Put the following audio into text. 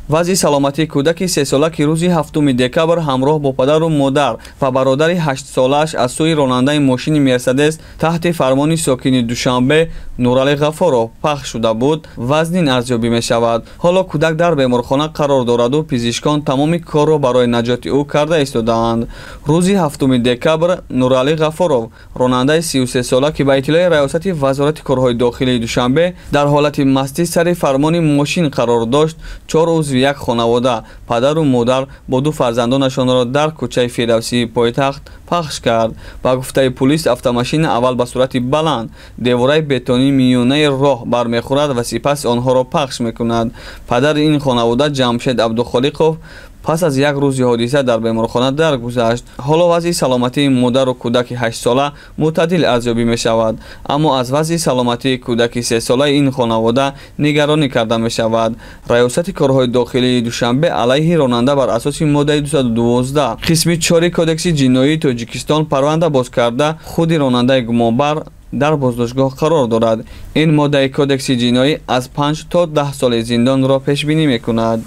вазъи саломатии кӯдаки 3 сола ки рӯзи 7 декабр ҳамроҳ бо падару модар ва бародари 8 солааш аз сӯи ронандаи мошини мерседес таҳти фармони сокини Душанбе Нуралӣ Ғафуров пахш шуда буд, вазнин арзёбӣ мешавад. ҳоло кӯдак дар беморхона қарор дораду пизишкон тамоми корро барои наҷоти ӯ карда истодаанд. рӯзи 7 декабр Нуралӣ Ғафуров ронандаи 33 сола ки ба иттилои раёсати вазорати корҳои дохилии Душанбе дар ҳолати мастӣ сари фармони мошин қарор дошт, 4 узви як хонавода падару модар бо 2 фарзандонашонро дар кӯчаи Фирдавсии пойтахт пахш кард. ба гуфтаи пулис автомашина аввал ба сурати баланд девораи бетонии миёнаи роҳ бармехӯрад ва сипас онҳоро пахш мекунад. падари ин хонавода Ҷамшед Абдухолиқов пас аз як рӯзи ҳодиса дар беморхона даргузашт. ҳоло вазъи саломатии модару кӯдаки 8 сола мӯътадил арзёбӣ мешавад, аммо аз вазъи саломатии кӯдаки 3 солаи ин хонавода нигаронӣ карда мешавад. раёсати корҳои дохилии Душанбе алайҳи ронанда бар асоси моддаи 212 қисми 4 кодекси ҷиноии Тоҷикистон парванда боз карда худи ронандаи гумонбар дар боздоштгоҳ қарор дорад. ин моддаи кодекси ҷиноӣ аз 5 то 10 соли зиндонро пешбинӣ мекунад.